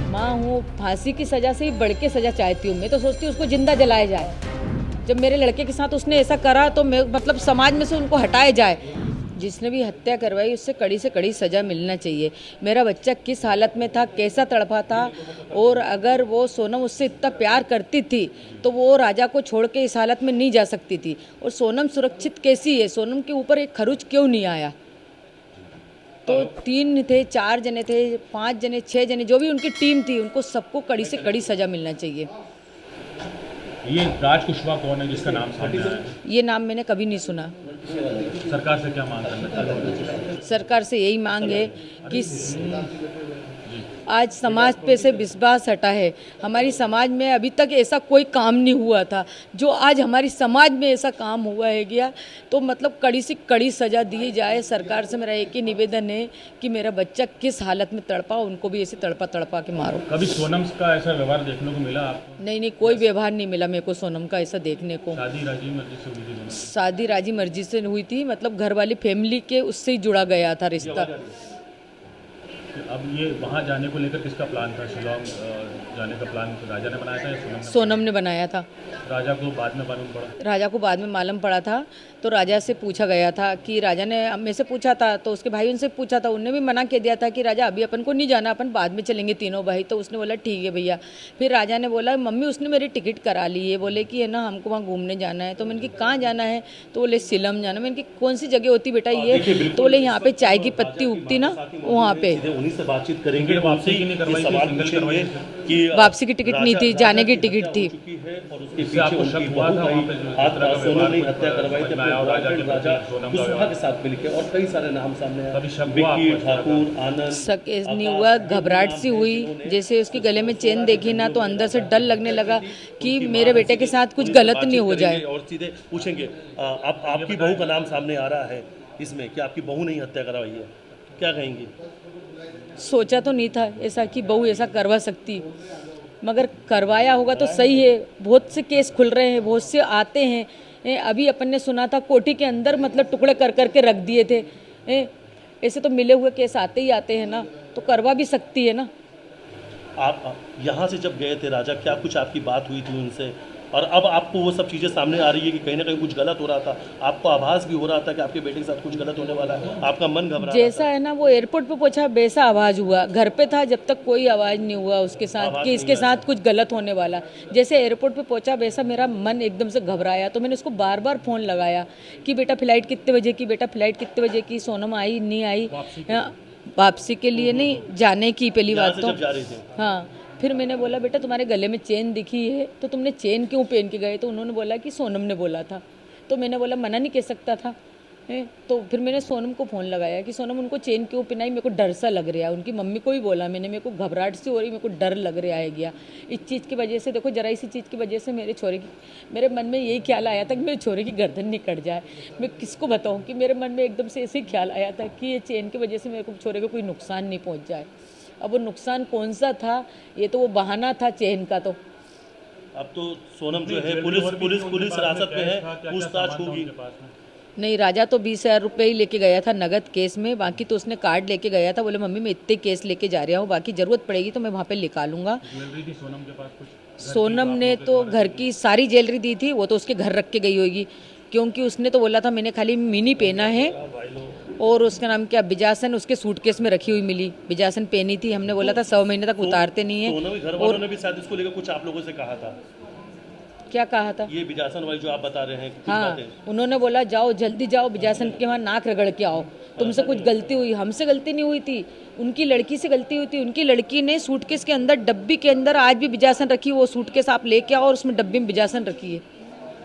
माँ हूँ, फांसी की सज़ा से ही बढ़ के सज़ा चाहती हूँ। मैं तो सोचती हूँ उसको जिंदा जलाया जाए। जब मेरे लड़के के साथ उसने ऐसा करा तो मैं मतलब समाज में से उनको हटाया जाए। जिसने भी हत्या करवाई उससे कड़ी से कड़ी सज़ा मिलना चाहिए। मेरा बच्चा किस हालत में था, कैसा तड़पा था, और अगर वो सोनम उससे इतना प्यार करती थी तो वो राजा को छोड़ के इस हालत में नहीं जा सकती थी। और सोनम सुरक्षित कैसी है, सोनम के ऊपर एक खरोच क्यों नहीं आया? तो 3 थे, 4 जने थे, 5 जने, 6 जने, जो भी उनकी टीम थी, उनको सबको कड़ी से कड़ी सज़ा मिलना चाहिए। ये राज कुशवाहा कौन है जिसका नाम सामने आया है? ये नाम मैंने कभी नहीं सुना। सरकार से क्या मांग करना चाहते हैं? सरकार से यही मांग है कि आज समाज पे से विश्वास हटा है। हमारी समाज में अभी तक ऐसा कोई काम नहीं हुआ था, जो आज हमारी समाज में ऐसा काम हुआ है गया, तो मतलब कड़ी से कड़ी सज़ा दी जाए। सरकार से मेरा एक ही निवेदन है कि मेरा बच्चा किस हालत में तड़पा, उनको भी ऐसे तड़पा तड़पा के मारो। कभी सोनम का ऐसा व्यवहार देखने को मिला आपको? नहीं, कोई व्यवहार नहीं मिला मेरे को सोनम का ऐसा देखने को। शादी राजी मर्जी से हुई थी? शादी राजी मर्जी से हुई थी, मतलब घर वाली फैमिली के उससे ही जुड़ा गया था रिश्ता। अब ये वहाँ जाने को लेकर किसका प्लान था? शिलोंग जाने का प्लान राजा ने बनाया था या सोनम ने बनाया था। राजा को बाद में मालूम पड़ा? राजा को बाद में मालूम पड़ा था, तो राजा से पूछा गया था कि राजा ने मेरे से पूछा था, तो उसके भाई उनसे पूछा था, उनने भी मना कर दिया था कि राजा अभी अपन को नहीं जाना, अपन बाद में चलेंगे तीनों भाई। तो उसने बोला ठीक है भैया। फिर राजा ने बोला मम्मी उसने मेरी टिकट करा ली है, बोले कि है ना हमको वहाँ घूमने जाना है। तो मैंने कि कहाँ जाना है? तो बोले सिलम जाना। मैंने कि कौन सी जगह होती बेटा ये? तो बोले यहाँ पे चाय की पत्ती उगती ना, वहाँ पे। उन्हीं से बातचीत करेंगे, वापसी की नहीं करवाई, सवाल पूछेंगे कि वापसी की टिकट नहीं थी, जाने की टिकट थी। और उसके पीछे उनकी बहू का सोनम ने हत्या करवाई थी राजा कुशवाहा के साथ मिलकर, और कई सारे नाम सामने आए, विक्की ठाकुर, आनंद। शक नहीं हुआ, घबराहट सी हुई। जैसे उसके गले में चेन देखी ना तो अंदर से डर लगने लगा कि मेरे बेटे के साथ कुछ गलत नहीं हो जाए। और सीधे पूछेंगे आपकी बहू का नाम सामने आ रहा है इसमें कि आपकी बहू ने ही हत्या करवाई है, क्या कहेंगी? सोचा तो नहीं था ऐसा कि बहू ऐसा करवा सकती, मगर करवाया होगा तो सही है। बहुत से केस खुल रहे हैं, बहुत से आते हैं। अभी अपन ने सुना था कोठी के अंदर मतलब टुकड़े कर करके रख दिए थे। ऐसे तो मिले हुए केस आते ही आते हैं ना, तो करवा भी सकती है ना। आप यहाँ से जब गए थे राजा, क्या कुछ आपकी बात हुई थी उनसे? और अब आपको वो सब चीज़ें सामने आ रही है कि कहीं ना कहीं कुछ गलत हो रहा था, आपको आभास भी हो रहा था कि आपके बेटे के साथ कुछ गलत होने वाला है, आपका मन घबरा जैसा है ना वो एयरपोर्ट पे पहुंचा वैसा आवाज़ हुआ। घर पे था जब तक कोई आवाज़ नहीं हुआ उसके साथ कि इसके साथ कुछ गलत होने वाला। जैसे एयरपोर्ट पे पहुंचा वैसा मेरा मन एकदम से घबराया। तो मैंने उसको बार बार फ़ोन लगाया कि बेटा फ़्लाइट कितने बजे की, बेटा फ़्लाइट कितने बजे की। सोनम आई नहीं आई? वापसी के लिए नहीं, जाने की पहली बात तो। हाँ, फिर मैंने बोला बेटा तुम्हारे गले में चेन दिखी है तो तुमने चेन क्यों पहन के गए? तो उन्होंने बोला कि सोनम ने बोला था। तो मैंने बोला मना नहीं कह सकता था। तो फिर मैंने सोनम को फ़ोन लगाया कि सोनम उनको चेन क्यों पहनाई, मेरे को डर सा लग रहा है। उनकी मम्मी को भी बोला मैंने, मेरे को घबराहट सी हो रही, मेरे को डर लग रहा है गया इस चीज़ की वजह से। देखो जरा इसी चीज़ की वजह से मेरे मन में यही ख्याल आया था कि मेरे छोरे की गर्दन नहीं कट जाए। मैं किसको बताऊँ कि मेरे मन में एकदम से ऐसे ही ख्याल आया था कि ये चेन की वजह से मेरे को छोरे को कोई नुकसान नहीं पहुँच जाए। अब वो नुकसान कौन सा था? ये तो वो बहाना था चेन का। तो अब तो सोनम जो है पुलिस हिरासत में है, पूछताछ होगी। नहीं, राजा तो 20,000 रुपये ही लेके गया था नगद केस में, बाकी तो उसने कार्ड लेके गया था। बोले मम्मी मैं इतने केस लेके जा रहा हूँ, बाकी ज़रूरत पड़ेगी तो मैं वहाँ पे निकालूंगा। सोनम के पास कुछ? सोनम ने तो घर की सारी ज्वेलरी दी थी, वो तो उसके घर रख के गई होगी, क्योंकि उसने तो बोला था मैंने खाली मिनी पहना है। और उसका नाम क्या, बिजासन, उसके सूटकेस में रखी हुई मिली, बिजासन पहनी थी। हमने बोला था 100 महीने तक उतारते नहीं है। घर वालों ने भी शायद इसको लेकर कुछ आप लोगों से कहा था? क्या कहा था? ये बिजासन वाली जो आप बता रहे हैं कुछ हाँ, बातें। उन्होंने बोला जाओ जल्दी जाओ बिजासन के वहाँ नाक रगड़ के आओ, तुमसे कुछ गलती हुई। हमसे गलती नहीं हुई थी, उनकी लड़की से गलती हुई थी। उनकी लड़की ने सूटकेस के अंदर, डब्बी के अंदर आज भी बिजासन रखी, वो सूटकेस आप लेके आओ और उसमें डब्बी में बिजासन रखी है।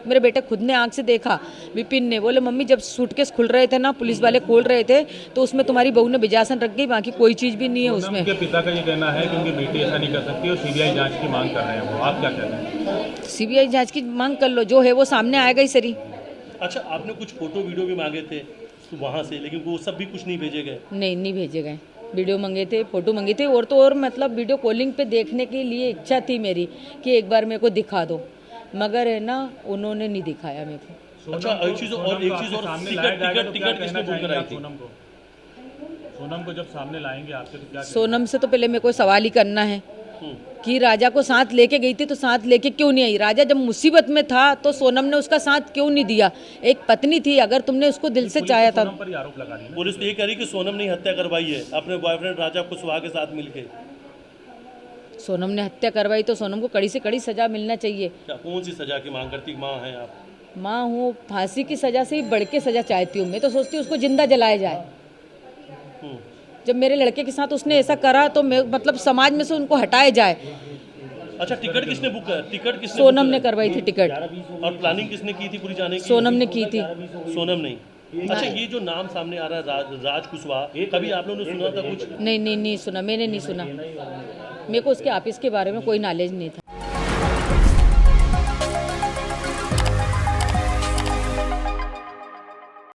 मेरे बेटे खुद ने आंख से देखा। विपिन ने बोले मम्मी जब सूटकेस खुल रहे थे ना, पुलिस वाले खोल रहे थे, तो उसमें तुम्हारी बहू ने बिजासन रख गई, बाकी कोई चीज़ भी नहीं है उसमें। उनके पिता का ये कहना है कि उनकी बेटी ऐसा नहीं कर सकती और सीबीआई जांच की मांग कर रहे हैं वो, आप क्या कहते हैं? सीबीआई जांच की मांग कर लो, जो है वो सामने आएगा ही सरी। अच्छा, आपने कुछ फोटो वीडियो भी मांगे थे वहाँ से, लेकिन वो सब भी कुछ नहीं भेजे गए? नहीं भेजे गए। वीडियो मंगे थे, फोटो मंगी थी, और तो और मतलब वीडियो कॉलिंग पे देखने के लिए इच्छा थी मेरी कि एक बार मेरे को दिखा दो, मगर है ना उन्होंने नहीं दिखाया मेरे को। अच्छा, एक चीज़ और टिकट किसने बुक कराई थी? सोनम को जब सामने लाएंगे आपसे तो क्या? सोनम से तो पहले मेरे को सवाल ही करना है कि राजा को साथ लेके गई थी तो साथ लेके क्यों नहीं आई। राजा जब मुसीबत में था तो सोनम ने उसका साथ क्यों नहीं दिया। एक पत्नी थी, अगर तुमने उसको दिल से चाहा था। सोनम पर ही आरोप लगा रही है। पुलिस तो ये कह रही कि सोनम ने हत्या करवाई है अपने बॉयफ्रेंड राजा कुशवाहा के साथ मिलके। सोनम ने हत्या करवाई तो सोनम को कड़ी से कड़ी सजा मिलना चाहिए। क्या कौन सी सजा की मांग करती माँ हैं आप? माँ हूँ, फांसी की सजा से ही बढ़ के सजा चाहती हूँ। मैं तो सोचती हूँ उसको जिंदा जलाया जाए। हम्म। जब मेरे लड़के के साथ उसने ऐसा करा तो मैं मतलब समाज में से उनको हटाया जाए। अच्छा, टिकट किसने बुक कर टिकट किसने सोनम बुक ने कराई? करवाई थी टिकट। और प्लानिंग किसने की थी पूरी जाने की? सोनम ने की थी। सोनम नहीं। अच्छा, ये जो नाम सामने आ रहा है राज कुशवाहा, कभी आप लोगों ने सुना था कुछ? नहीं सुना, मैंने नहीं सुना। मेरे को उसके ऑफिस के बारे में कोई नॉलेज नहीं था।